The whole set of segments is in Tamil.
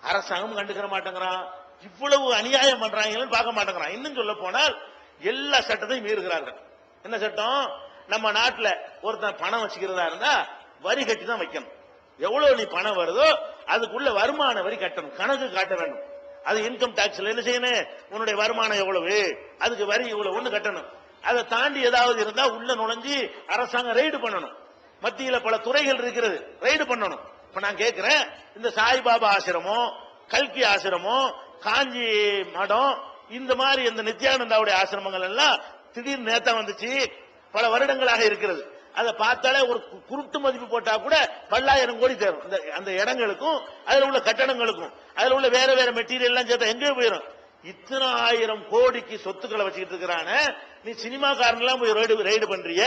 அரசாங்கம் கண்டுக்கிற மாட்டேங்கிறான். இவ்வளவு அநியாயம் பண்றாங்கன்னு பார்க்க மாட்டேங்கிறான். இன்னும் சொல்ல போனால் எல்லா சட்டத்தையும் மீறுகிறார்கள். என்ன சட்டம்? நம்ம நாட்டில் ஒருத்தன் பணம் வச்சுக்கிறதா இருந்தா வரி கட்டி தான் வைக்கணும். எவ்வளவு நீ பணம் வருதோ அதுக்குள்ள வருமான வரி கட்டணும், கணக்கு காட்ட வேண்டும். அது இன்கம் டாக்ஸ்ல என்ன செய்யணும்? உன்னுடைய வருமானம் எவ்வளவு, அதுக்கு வரி இவ்வளவு ஒண்ணு கட்டணும். அதை தாண்டி ஏதாவது இருந்தா உள்ள நுழைஞ்சு அரசாங்கம் ரெய்டு பண்ணணும். மத்தியில பல துறைகள் இருக்கிறது, ரெய்டு பண்ணணும். இப்ப நான் கேட்கிறேன், இந்த சாய்பாபா ஆசிரமம், கல்கி ஆசிரமம், காஞ்சி மடம், இந்த மாதிரி இந்த நித்யானந்தாவுடைய ஆசிரமங்கள் எல்லாம் திடீர்னு நேத்தா வந்துச்சு, பல வருடங்களாக இருக்கிறது. அதை பார்த்தாலே ஒரு குருட்டு மதிப்பு போட்டா கூட 10,000 கோடி தேரும். அந்த இடங்களுக்கும் அதுல உள்ள கட்டணங்களுக்கும் அதுல உள்ள வேற வேற மெட்டீரியல் எல்லாம் சேர்த்தா எங்கே போயிடும்? இத்தனை 1000 கோடிக்கு சொத்துக்களை வச்சுக்கிட்டு இருக்கிறான. நீ சினிமாக்காரன் எல்லாம் போய் ரெய்டு பண்றிய,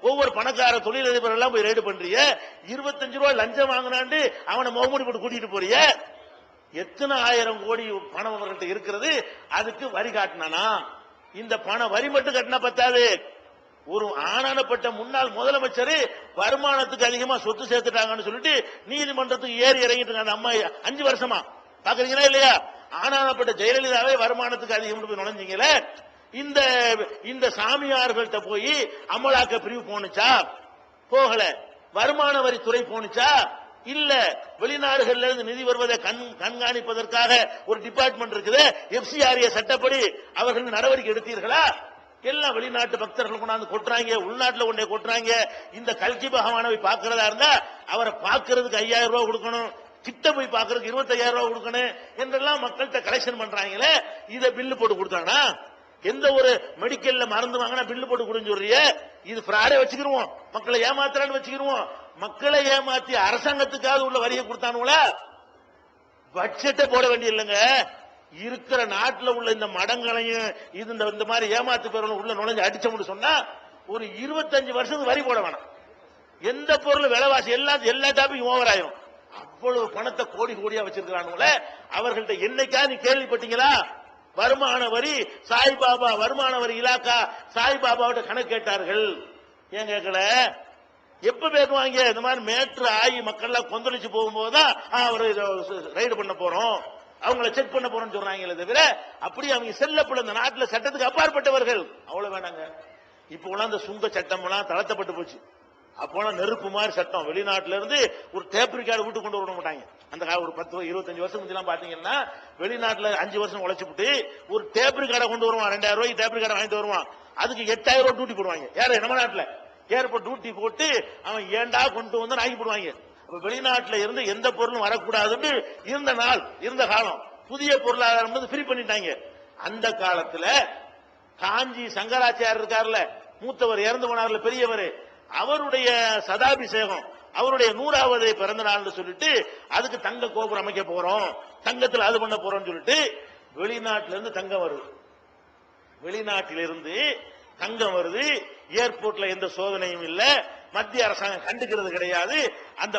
ஒவ்வொரு பணக்கார தொழிலதிபர் எல்லாம் போய் ரெய்டு பண்றிய, 25 ரூபாய் லஞ்சம் வாங்கினாண்டு அவனை முகமூடி போட்டு கூட்டிட்டு போறிய. எத்தனை 1000 கோடி பணம் அவர்கள்ட்ட இருக்கிறது, அதுக்கு வரி காட்டினானா? இந்த பணம் வரி மட்டும் கட்டினா பத்தாது. ஒரு ஆனானப்பட்ட முன்னாள் முதலமைச்சர் வருமானத்துக்கு அதிகமா சொத்து சேர்த்துட்டாங்கன்னு சொல்லிட்டு நீதிமன்றத்துக்கு ஏறி இறங்கிட்டு இருக்காங்க. அம்மா 5 வருஷமா பாக்குறீங்களா இல்லையா? ஆனானப்பட்ட ஜெயலலிதாவே வருமானத்துக்கு அதிகம் போய் நுழைஞ்சீங்களே. இந்த சாமியார்கள்ட்ட போய் அமலாக்க பிரிவு போனுச்சா? போகல. வருமான வரித்துறை போனுச்சா? இல்ல. வெளிநாடுகள்ல இருந்து நிதி வருவதை கண்காணிப்பதற்காக ஒரு டிபார்ட்மெண்ட் இருக்குது, எஃப்சிஆர்ஏ சட்டப்படி அவர்கள் நடவடிக்கை எடுத்தீர்களா? எல்லாம் வெளிநாட்டு பக்தர்கள் கொண்டாந்து கொட்டுறாங்க, உள்நாட்டுல கொண்டே கொட்டுறாங்க. இந்த கல்கி பகவானை போய் பார்க்கிறதா இருந்தா அவரை பார்க்கறதுக்கு 5000 ரூபாய் கொடுக்கணும், கிட்ட போய் பார்க்கறதுக்கு 25,000 ரூபாய் கொடுக்கணும் என்றெல்லாம் மக்கள்கிட்ட கலெக்ஷன் பண்றாங்களே. இதை பில்லு போட்டு கொடுத்தாங்கன்னா, எந்த ஒரு மெடிக்கல்ல மருந்து வாங்கினா பில்லு போட்டு கொடுன்னு சொல்றிய, இது பிராடே வச்சுக்கிருவோம், மக்களை ஏமாத்துறான்னு வச்சுக்கிருவோம். மக்களை ஏமாத்தி அரசாங்கத்துக்காவது உள்ள வரியை கொடுத்தானுங்கள, பட்ஜெட்டை போட வேண்டிய இல்லைங்க. இருக்கிற நாட்டில் உள்ள இந்த மடங்களையும் இந்த மாதிரி ஏமாத்து பேர்கள் உள்ள நுழைஞ்சு அடிச்சோம்னு சொன்னா ஒரு 25 வருஷத்துக்கு வரி போட வேணாம். எந்த பொருள் விலைவாசி எல்லா டாபிக்கும் ஓவர் ஆயிரும். அவ்வளவு பணத்தை கோடி கோடியா வச்சிருக்கிறானுங்களே. அவர்கள்ட்ட என்னைக்கா நீ கேள்விப்பட்டீங்களா? வருமான வரி சாய்பாபா வருமான வரி இலாக்கா சாய்பாபாவோட கணக்கு கேட்டார்கள். ஏன் கேட்கல? எப்ப பேசுவாங்க? இந்த மாதிரி மேற்று ஆகி மக்கள் எல்லாம் கொந்தளிச்சு போகும்போதுதான் ஒரு ரைடு பண்ண போறோம், அவங்களை செக் பண்ண போறோம்னு சொல்றாங்களே தவிர அப்படி அவங்க செல்லப்பட இந்த நாட்டில் சட்டத்துக்கு அப்பாற்பட்டவர்கள். அவ்வளவு வேணாங்க. இப்ப அந்த சுங்க சட்டம் எல்லாம் தளர்த்தப்பட்டு போச்சு. அப்போலாம் நெருப்பு மாதிரி சட்டம். வெளிநாட்டுல இருந்து ஒரு டேப் ரெக்கார்டு வீட்டு கொண்டு வர மாட்டாங்க. அந்த ஒரு 10-25 வருஷம் முன்னெல்லாம் பாத்தீங்கன்னா வெளிநாட்டுல 5 வருஷம் உழைச்சுட்டு ஒரு டேப் ரெக்கார்டை கொண்டு வருவான். 2000 ரூபாய்க்கு டேப் ரெக்கார்டை வாங்கிட்டு வருவான். அதுக்கு 8000 ரூபாய் டியூட்டி போடுவாங்க. யாரு? நம்ம நாட்டுல ஏர்போர்ட் டியூட்டி போட்டு அவன் ஏண்டா கொண்டு வந்து ஆகி போடுவாங்க. வெளிநாட்டுல இருந்து எந்த பொருளும் வரக்கூடாதுன்னு இருந்த காலம். புதிய பொருளாதாரம் ஃப்ரீ பண்ணிட்டாங்க. அந்த காலத்துல காஞ்சி சங்கராச்சாரியர் இருக்காருல்ல, மூத்தவர், இறந்து போனார்ல பெரியவர், அவருடைய சதாபிஷேகம், அவருடைய 100வது பிறந்த நாள் சொல்லிட்டு அதுக்கு தங்க கோபுரம் அமைக்க போறோம், தங்கத்தில் அது பண்ண போறோம் சொல்லிட்டு வெளிநாட்டில இருந்து தங்கம் வருது. வெளிநாட்டிலிருந்து தங்கம் வருது. ஏர்போர்ட்ல எந்த சோதனையும் இல்ல, மத்திய அரசாங்கம் கண்டுக்கிறது கிடையாது. அந்த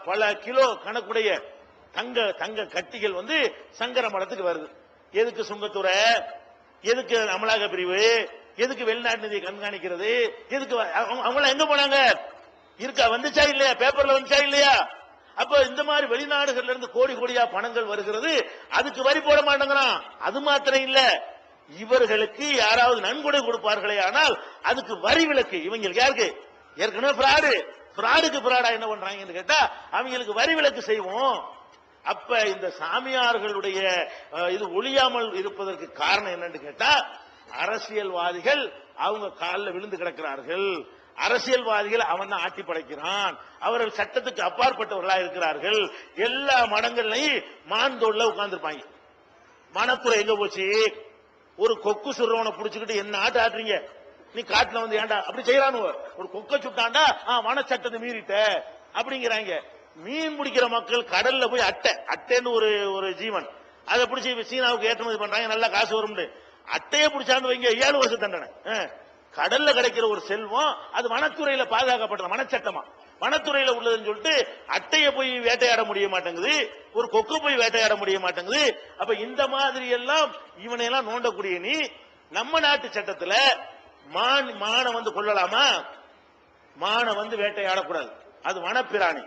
பல கிலோ கணக்குடைய தங்க கட்டிகள் சங்கர மடத்துக்கு வருது. எதுக்கு சுங்கத்துறை, எதுக்கு அமலாக்க பிரிவு, எதுக்கு வெளிநாட்டு நிதியை கண்காணிக்கிறது, எதுக்கு அவங்க எங்க போனாங்க? வந்துச்சா இல்லையா? பேப்பர்ல வந்துச்சா இல்லையா? அப்ப இந்த மாதிரி வெளிநாடுகள்ல இருந்து கோடி கோடியா பணங்கள் வருகிறது, அதுக்கு வரி போட மாட்டேங்கிறான். அது மாத்திரம் இல்ல, இவர்களுக்கு யாராவது நன்கொடை கொடுப்பார்களே ஆனால் அதுக்கு வரி விலக்கு. இவங்களுக்கு யாருக்கு? ஏற்கனவே பிராடுக்கு பிராடா என்ன பண்றாங்கன்னு கேட்டா அவங்களுக்கு வரி விலக்கு செய்வோம். அப்ப இந்த சாமியார்களுடைய இது ஒழியாமல் இருப்பதற்கு காரணம் என்னன்னு கேட்டா அரசியல்வாதிகள் அவங்க காலில் விழுந்து கிடக்கிறார்கள். அரசியல்வாதிகள் அவன் தான் ஆட்டி படைக்கிறான். அவர்கள் சட்டத்துக்கு அப்பாற்பட்டவர்களா இருக்கிறார்கள். எல்லா மடங்கள்லையும் மான்தோல்ல உட்கார்ந்துருப்பாங்க. மனத்துறை எங்க போச்சு? ஒரு கொக்கு சுடுறவனை புடிச்சுக்கிட்டு என்ன ஆட்டுறீங்க நீ? காட்டுல ஏன்டா அப்படி செய்யறானு? ஒரு கொக்க சுட்டாண்டா வன சட்டத்தை மீறிட்ட அப்படிங்கிறாங்க. மீன் பிடிக்கிற மக்கள் கடல்ல போய் அட்டைன்னு ஒரு ஜீவன், அதை பிடிச்சி சீனாவுக்கு ஏற்றுமதி பண்றாங்க, நல்லா காசு வரும். அட்டையை பிடிச்சாந்து வைங்க 7 வருஷம் தண்டனை. கடல்ல கிடைக்கிற ஒரு செல்வம் அது வனத்துறையில பாதுகாக்கப்பட்டது, வனச்சட்டமா வனத்துறையில உள்ளதுன்னு சொல்லிட்டு அட்டையை போய் வேட்டையாட முடிய மாட்டேங்குது, ஒரு கொக்கு போய் வேட்டையாட முடிய மாட்டேங்குது. அப்ப இந்த மாதிரி எல்லாம் இவனையெல்லாம் நோண்டக்கூடிய நீ நம்ம நாட்டு சட்டத்துல மானை கொள்ளலாமா? மானை வேட்டையாடக்கூடாது, அது வனப்பிராணி,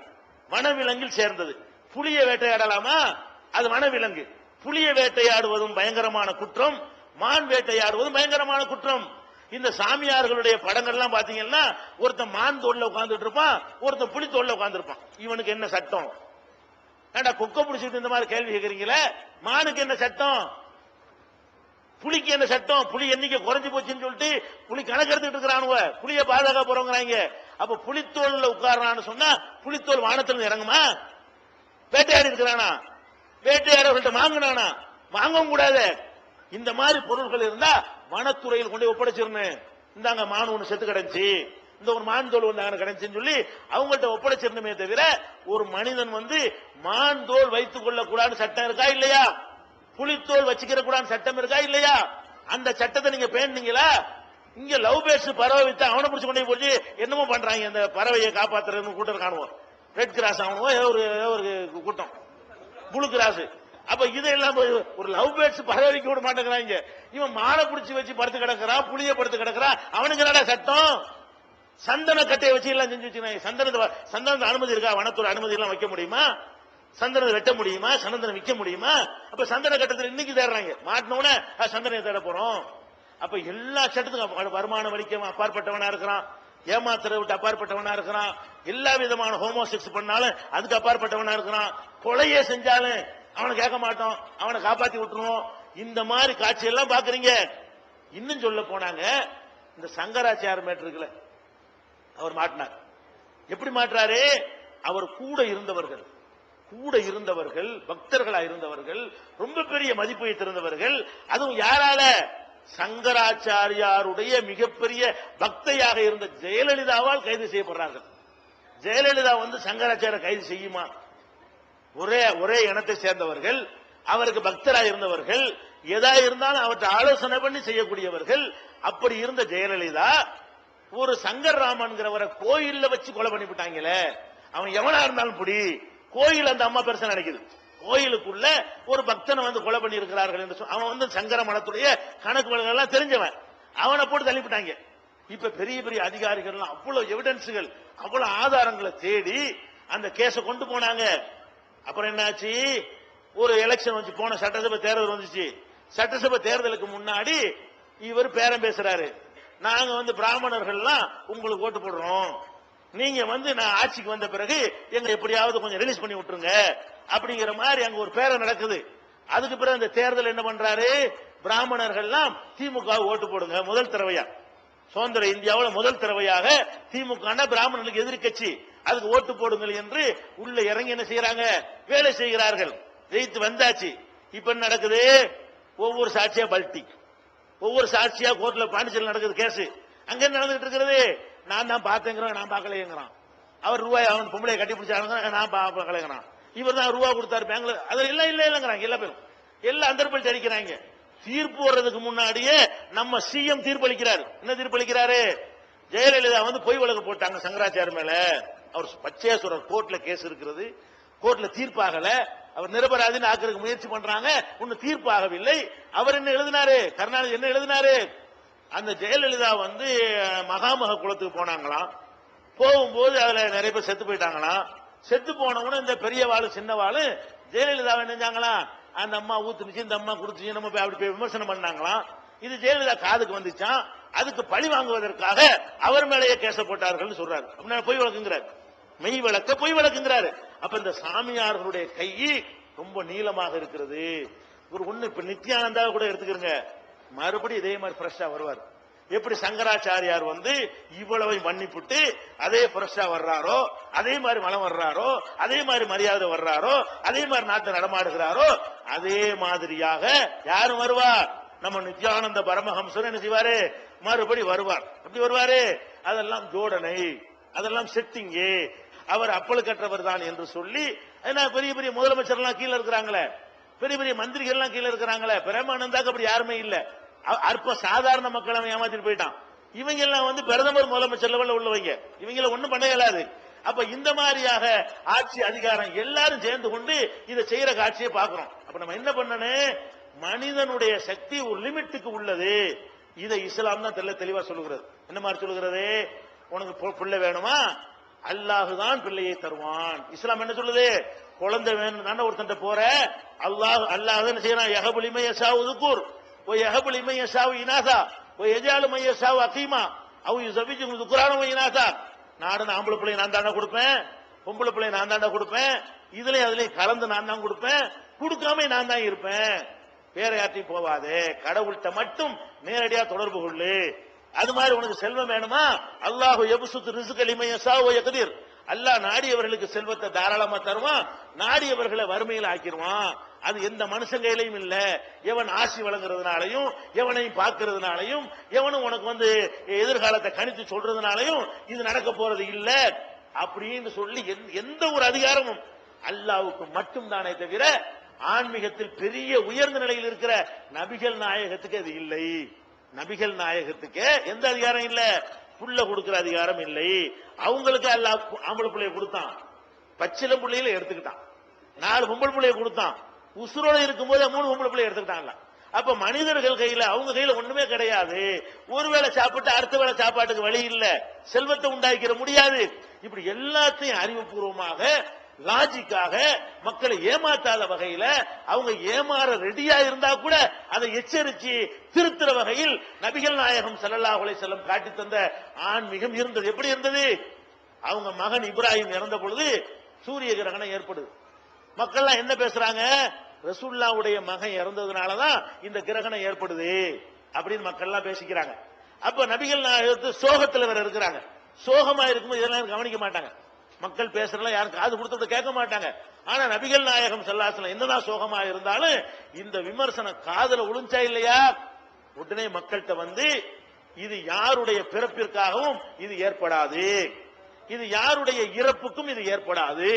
வனவிலங்கில் சேர்ந்தது. புலியை வேட்டையாடலாமா? அது வனவிலங்கு. புலிய வேட்டையாடுவதும் பயங்கரமான குற்றம், மான் வேட்டையாடுவதும் பயங்கரமான குற்றம். இந்த சாமியார்களுடைய படங்கள்லாம் பாத்தீங்கன்னா ஒருத்தன் மான் தோல்ல உட்கார்ந்துட்டு இருப்பான், ஒருத்தன் புலி தோல்ல உட்கார்ந்து இருப்பான். இவனுக்கு என்ன சட்டம்? ஏண்டா கொக்க பிடிச்சிட்டு இந்த மாதிரி கேள்வி கேட்கறீங்களே. மானுக்கு என்ன சட்டம், புலிக்கு என்ன சட்டம்? புலி எண்ணிக்கை குறைஞ்சு போச்சுன்னு சொல்லிட்டு புலி கணக்கு எடுத்துட்டு இருக்கிறானுவ, புலிய பாதுகாக்க போறவங்கிறாங்க. அப்ப புலித்தோல்ல உட்கார்றான்னு சொன்னா புலித்தோல் வானத்துல இறங்குமா? வேட்டையாடி இருக்கிறானா? வேட்டையாடவர்கள்ட்ட வாங்கினானா? வாங்கவும் கூடாது. இந்த மாதிரி பொருட்கள் இருந்தா வனத்துறையில் கொண்டு ஒப்படைச்சிருந்தேன். இந்தாங்க மான் ஒண்ணு செத்து கிடந்துச்சு, இந்த ஒரு மான் தோல் ஒன்று கிடைச்சுன்னு சொல்லி அவங்கள்ட்ட ஒப்படைச்சிருந்தமே தவிர ஒரு மனிதன் மான் தோல் வைத்துக் கொள்ள கூடாது சட்டம் இருக்கா இல்லையா? புலித்தோல் வச்சுக்கிற கூடாது சட்டம் இருக்கா இல்லையா? அந்த சட்டத்தை நீங்க பேணுனீங்களா? இங்க லவ் பேர்ட்ஸ் பறவை வித்து அவனை பிடிச்சு கொண்டு போய் என்னமோ பண்றாங்க. அந்த பறவையை காப்பாத்துறது கூட்டம் காணுவோம். ரெட் கிராஸ் ஆகணும் ஒரு கூட்டம், புளு கிராஸ். அப்ப இதெல்லாம் ஒரு லவ் பேர்ட்ஸ் பறவைக்கு விட மாட்டேங்கிறாங்க. இவன் மாலை பிடிச்சி வச்சு படுத்து கிடக்கிறான், புளிய படுத்து கிடக்கிறான். அவனுக்கு என்னடா சட்டம்? சந்தன கட்டையை வச்சு எல்லாம் செஞ்சு வச்சுக்கிறாங்க. சந்தனத்தை அனுமதி இருக்கா? வனத்துறை அனுமதி எல்லாம் வைக்க முடியுமா? சந்தனம் வெட்ட முடியுமா? சந்தனம் விற்க முடியுமா? அப்ப சந்தன கட்டத்தில் இன்னைக்கு தேடுறாங்க. மாட்டினோட சந்தனம் தேட போறோம். அப்ப எல்லா சட்டத்துக்கும் வருமான வலிக்க அப்பாற்பட்டவனா இருக்கிறான், ஏமாத்துற விட்டு அப்பாற்பட்டவனா இருக்கிறான், எல்லா விதமான ஹோமோசெக்ஸ் பண்ணாலும் அதுக்கு அப்பாற்பட்டவனா இருக்கிறான், கொலையே செஞ்சாலும் அவனை கேட்க மாட்டோம், அவனை காப்பாத்தி விட்டுருவோம். இந்த மாதிரி காட்சி எல்லாம் பாக்குறீங்க. இன்னும் சொல்ல போனாங்க, இந்த சங்கராச்சார மேட்ருக்குல அவர் மாட்டினார். எப்படி மாற்றாரு? அவர் கூட இருந்தவர்கள் பக்தர்களா இருந்தவர்கள், ரொம்ப பெரிய மதிப்பு வைத்திருந்தவர்கள். அதுவும் யாரால? சங்கராச்சாரியாருடைய மிகப்பெரிய பக்தையாக இருந்த ஜெயலலிதாவால் கைது செய்யப்படுறார்கள். ஜெயலலிதா சங்கராச்சாரிய கைது செய்யுமா? ஒரே இனத்தை சேர்ந்தவர்கள், அவருக்கு பக்தராக இருந்தவர்கள், எதா இருந்தாலும் அவற்றை ஆலோசனை பண்ணி செய்யக்கூடியவர்கள். அப்படி இருந்த ஜெயலலிதா ஒரு சங்கர் ராமன்கிறவரை கோயில்ல வச்சு கொலை பண்ணிவிட்டாங்களே. அவன் எவனா இருந்தாலும் புடி, கோயில் அந்த அம்மா பெருசா நினைக்குது. கோயிலுக்குள்ள ஒரு பக்தனை கொலை பண்ணி இருக்கிறார்கள் என்று அவன் சங்கர மடத்துடைய கணக்கு வழக்குகள் எல்லாம் தெரிஞ்சவன். அவனை போட்டு தள்ளிவிட்டாங்க. இப்ப பெரிய பெரிய அதிகாரிகள் அவ்வளவு எவிடன்ஸுகள், அவ்வளவு ஆதாரங்களை தேடி அந்த கேஸ கொண்டு போனாங்க. அப்புறம் என்னாச்சு? ஒரு எலெக்ஷன் வந்து போன சட்டசபை தேர்தல் வந்துச்சு. சட்டசபை தேர்தலுக்கு முன்னாடி இவர் பேரம் பேசுறாரு. நாங்க பிராமணர்கள்லாம் உங்களுக்கு ஓட்டு போடுறோம், நீங்க நான் ஆட்சிக்கு வந்த பிறகு எங்க எப்படியாவது கொஞ்சம் ரிலீஸ் பண்ணி விட்டுருங்க அப்படிங்கிற மாதிரி அங்க ஒரு பேரம் நடக்குது. அதுக்கு பிறகு அந்த தேர்தல் என்ன பண்றாரு? பிராமணர்கள்லாம் திமுக ஓட்டு போடுங்க, முதல் தடவையா சுதந்திர இந்தியாவில் முதல் தடவையாக திமுக பிராமணர்களுக்கு எதிர்கட்சி, அதுக்கு ஓட்டு போடுங்கள் என்று உள்ள இறங்கி என்ன செய்யறாங்க? வேலை செய்கிறார்கள். ஜெயித்து வந்தாச்சு. இப்ப என்ன நடக்குது? ஒவ்வொரு சாட்சியா பல்டி, ஒவ்வொரு சாட்சியா கோர்ட்ல பாண்டிச்சேரியில் நடக்குது கேஸ். அங்க என்ன நடந்துட்டு இருக்கிறது? நான் தான் பார்த்தேங்கிறான், நான் பார்க்கலைங்கிறான். அவர் ரூபாய் அவன் பொம்பளை கட்டி பிடிச்சாங்க, நான் பார்க்கலைங்கிறான். இவர் தான் ரூபா கொடுத்தாரு பேங்க்ல, அது எல்லாம் இல்லைங்கிறாங்க. எல்லா பேரும் எல்லாம் அந்தர்பல்ட்டி அடிக்கிறாங்க. தீர்ப்பு வர்றதுக்கு முன்னாடியே நம்ம சிஎம் தீர்ப்பளிக்கிறார். என்ன தீர்ப்பளிக்கிறாரு? ஜெயலலிதா பொய் வழக்கு போட்டாங்க சங்கராச்சாரிய மேல. அவர் பச்சேஸ்வரர் கோர்ட்ல கேஸ் இருக்கிறது, கோர்ட்ல தீர்ப்பாகல. அவர் நிரபராதின்னு ஆக்கிறதுக்கு முயற்சி பண்றாங்க, ஒன்னும் தீர்ப்பாகவில்லை. அவர் என்ன எழுதினாரு? கருணாநிதி என்ன எழுதினாரு? அந்த ஜெயலலிதா மகாமக குளத்துக்கு போனாங்களாம். போகும்போது அதுல நிறைய பேர் செத்து போயிட்டாங்களாம். செத்து போனவன இந்த பெரிய வாழு சின்ன வாழு ஜெயலலிதாவை நினைஞ்சாங்களாம். அந்த அம்மா ஊத்துனுச்சு, இந்த அம்மா குடுத்துச்சு, நம்ம அப்படி போய் விமர்சனம் பண்ணாங்களாம். இது ஜெயலலிதா காதுக்கு வந்துச்சான். அதுக்கு பழி வாங்குவதற்காக அவர் மேலேயே கேச போட்டார்கள் சொல்றாரு. அப்படின்னா பொய் வழக்குங்கிறார், மெய் வழக்க பொய் வழக்குங்கிறாரு. அப்ப இந்த சாமியார்களுடைய கை ரொம்ப நீளமாக இருக்கிறது. ஒரு ஒண்ணு இப்ப நித்யானந்தா கூட எடுத்துக்கிறங்க, மறுபடியும் இதே மாதிரி ஃப்ரெஷ்ஷா வருவார். எப்படி சங்கராச்சாரியார் இவ்வளவை மன்னிப்புட்டு அதே ஃப்ரெஷ்ஷா வர்றாரோ, அதே மாதிரி மலம் வர்றாரோ, அதே மாதிரி மரியாதை வர்றாரோ, அதே மாதிரி நாட்டை நடமாடுகிறாரோ, அதே மாதிரியாக யாரும் வருவார்? நம்ம நித்யானந்த பரமஹம்சர் என்ன செய்வாரு? மறுபடி வருவார். எப்படி வருவாரு? அதெல்லாம் ஜோடனை, அதெல்லாம் செட்டிங்கு, அவர் அப்பல் கற்றவர் தான் என்று சொல்லி, பெரிய பெரிய முதலமைச்சர் எல்லாம் கீழே இருக்கிறாங்களே, பெரிய பெரிய மந்திரிகள் எல்லாம் கீழே இருக்கிறாங்களே. பிரேமானந்தாக்கு அப்படி யாருமே இல்ல. அற்ப சாதாரண மக்கள் அவன் ஏமாத்திட்டு போயிட்டான். இவங்க எல்லாம் பிரதமர் முதலமைச்சர் லெவல்ல உள்ளவங்க, இவங்கள ஒண்ணும் பண்ண இயலாது. அப்ப இந்த மாதிரியாக ஆட்சி அதிகாரம் எல்லாரும் சேர்ந்து கொண்டு இதை செய்யற காட்சியை பாக்குறோம். அப்ப நம்ம என்ன பண்ணணும்? மனிதனுடைய சக்தி ஒரு லிமிட்டுக்கு உள்ளது. இதை இஸ்லாம் தான் தெளிவா சொல்லுகிறது. என்ன மாதிரி சொல்லுகிறது? உனக்கு பிள்ளை வேணுமா? அல்லாஹுதான் பிள்ளையை தருவான். இஸ்லாம் என்ன சொல்லுது? குழந்தை வேணும் ஒருத்தன் போற அல்லாஹ் என்ன செய்யறான், யஹபுல் மையசாவு துக்கூர் ஓ யஹபுல் மையசாவு இனாசா ஓ எஜாலு மையசாவு அகீமா அவ யுஸவிஜு துக்குரான இனாசா. நாடு ஆம்பளை பிள்ளை நான் தாண்டா கொடுப்பேன், பொம்பளை பிள்ளை நான் தாண்டா கொடுப்பேன், இதுலயும் அதுலயும் கலந்து நான் தான் கொடுப்பேன், கொடுக்காம நான் தான் இருப்பேன். வேற யார்ட்டையும் போவாது, கடவுள்கிட்ட மட்டும் நேரடியா தொடர்பு கொள்ளு. அது மாதிரி உனக்கு செல்வம் வேணுமா, அல்லாஹு யப்சுத்து ரிஸ்க லிமன் யஷாஉ வ யக்திர், அல்லாஹ் நாடியவர்களுக்கு செல்வத்தை தாராளமா தருவான், நாடியவர்களை வறுமையில் ஆக்கிடுவான். அது எந்த மனுஷன் கையிலையும் இல்ல. எவன் ஆசி வழங்குறதுனாலையும் எவனையும் பார்க்கறதுனாலையும் எவனும் உனக்கு எதிர்காலத்தை கணித்து சொல்றதுனாலையும் இது நடக்க போறது இல்ல அப்படின்னு சொல்லி எந்த ஒரு அதிகாரமும் அல்லாஹ்வுக்கு மட்டும் தானே தவிர ஆன்மீகத்தில் பெரிய உயர்ந்த நிலையில் இருக்கிற நபிகள் நாயகத்துக்கு அது இல்லை. நபிகள் நாயகத்துக்கு எந்த அதிகாரம் இல்ல, புள்ள கொடுக்கிற அதிகாரம் இல்லை. அவங்களுக்கு அல்லாஹ் ஆம்பளை பிள்ளைய கொடுத்தான், பச்சில பிள்ளையில எடுத்துக்கிட்டான், 4 பொம்பளை பிள்ளைய கொடுத்தான், உசுரோட இருக்கும் போது 3 பொம்பளை பிள்ளைய எடுத்துக்கிட்டான்ல. அப்ப மனிதர்கள் கையில அவங்க கையில ஒண்ணுமே கிடையாது. ஒருவேளை சாப்பிட்டு அடுத்த வேளை சாப்பாட்டுக்கு வழி இல்ல, செல்வத்தை உண்டாக்கிற முடியாது. இப்படி எல்லாத்தையும் அறிவுபூர்வமாக லாஜிக்காக மக்களை ஏமாத்தாத வகையில அவங்க ஏமாற ரெடியா இருந்தா கூட அதை எச்சரிச்சு திருத்துற வகையில் நபிகள் நாயகம் ஸல்லல்லாஹு அலைஹி வஸல்லம் காட்டி தந்த ஆன்மீகம் இருந்தது. எப்படி இருந்தது? அவங்க மகன் இப்ராஹிம் இறந்த பொழுது சூரிய கிரகணம் ஏற்படுது. மக்கள்லாம் என்ன பேசுறாங்க, ரசூலுல்லாஹ்வுடைய மகன் இறந்ததுனாலதான் இந்த கிரகணம் ஏற்படுது அப்படின்னு மக்கள் எல்லாம் பேசிக்கிறாங்க. அப்ப நபிகள் நாயகத்து சோகத்துல வேற இருக்கிறாங்க. சோகமா இருக்கும்போது இதெல்லாம் கவனிக்க மாட்டாங்க. மக்கள் பேசுறதுல யாரும் காது கொடுத்து கேட்க மாட்டாங்க. ஆனா நபிகள் நாயகம் ஸல்லல்லாஹு அலைஹி வஸல்லம் என்னதான் சோகமா இருந்தாலும் இந்த விமர்சனம் காதுல விழுந்தா இல்லையா, உடனே மக்கள்கிட்ட இது யாருடைய பிறப்பிற்காகவும் இது ஏற்படாது, இது யாருடைய இறப்புக்கும் இது ஏற்படாது,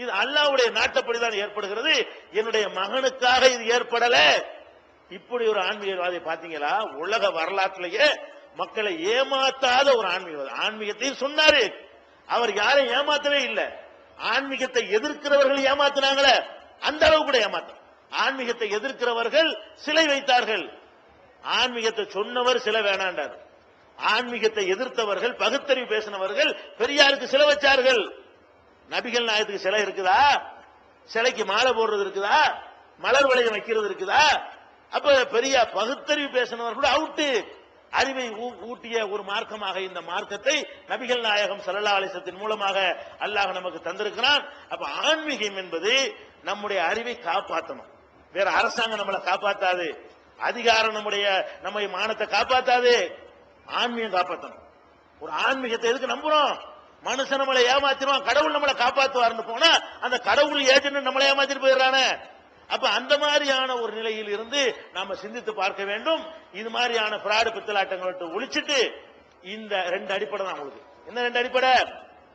இது அல்லாஹ்வுடைய நாட்டப்படிதான் ஏற்படுகிறது, என்னுடைய மகனுக்காக இது ஏற்படல. இப்படி ஒரு ஆன்மீகவாதி பாத்தீங்களா? உலக வரலாற்றிலேயே மக்களை ஏமாத்தாத ஒரு ஆன்மீகவாதி. ஆன்மீகத்தையும் சொன்னாரு, அவர் யாரையும் ஏமாத்தவே இல்லை. ஆன்மீகத்தை எதிர்க்கிறவர்கள் ஏமாத்தினாங்களே அந்த அளவு கூட ஏமாத்த. ஆன்மீகத்தை எதிர்க்கிறவர்கள் சிலை வைத்தார்கள், ஆன்மீகத்தை சொன்னவர் சிலை வேணாண்டார். ஆன்மீகத்தை எதிர்த்தவர்கள் பகுத்தறிவு பேசினவர்கள் பெரியாருக்கு சிலை வச்சார்கள். நபிகள் நாயகத்துக்கு சிலை இருக்குதா? சிலைக்கு மாலை போடுறது இருக்குதா? மலர் வளையம் வைக்கிறது இருக்குதா? அப்ப பெரிய பகுத்தறிவு பேசினவர் கூட அவுட்டு. அறிவை ஊட்டிய ஒரு மார்க்கமாக இந்த மார்க்கத்தை நபிகள் நாயகம் ஸல்லல்லாஹு அலைஹி வஸல்லம் மூலமாக அல்லாஹ் நமக்கு தந்திருக்கிறான். அப்ப ஆன்மீகம் என்பது நம்முடைய அறிவை காப்பாற்றணும். வேற அரசாங்கம் நம்மளை காப்பாத்தாது, அதிகாரம் நம்ம மானத்தை காப்பாத்தாது, ஆன்மீகம் காப்பாற்றணும். ஒரு ஆன்மீகத்தை எதுக்கு நம்புறோம்? மனுஷன் நம்மளை ஏமாத்திடுவான், கடவுள் நம்மளை காப்பாற்றுவார்னு போனா அந்த கடவுள் ஏஜென்ட் நம்மளை ஏமாத்திட்டு போயிடுறானே. அப்ப அந்த மாதிரியான ஒரு நிலையில் இருந்து நாம சிந்தித்து பார்க்க வேண்டும். இது மாதிரியான பிராடு பித்தலாட்டங்களை ஒழிச்சிட்டு இந்த 2 அடிப்படை தான் உங்களுக்கு. என்ன 2 அடிப்படை?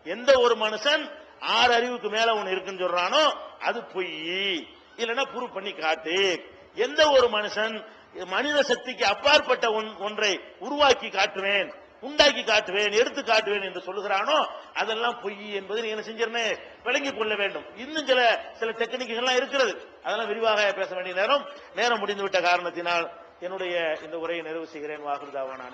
எந்த ஒரு மனுஷன் 6 அறிவுக்கு மேல ஒன்னு இருக்குன்னு சொல்றானோ அது பொய், இல்லைன்னா ப்ரூவ் பண்ணி காட்டு. எந்த ஒரு மனுஷன் மனித சக்திக்கு அப்பாற்பட்ட ஒன்றை உருவாக்கி காட்டுவேன், உண்டாக்கி காட்டுவேன், எடுத்து காட்டுவேன் என்று சொல்லுகிறானோ அதெல்லாம் பொய் என்பதை நீங்க என்ன செஞ்சிருந்தே விளங்கிக் கொள்ள வேண்டும். இன்னும் சில டெக்னிக்குகள்லாம் இருக்கிறது, அதெல்லாம் விரிவாக பேச வேண்டிய நேரம் முடிந்துவிட்ட காரணத்தினால் என்னுடைய இந்த உரையை நிறைவு செய்கிறேன். வாகுதாவான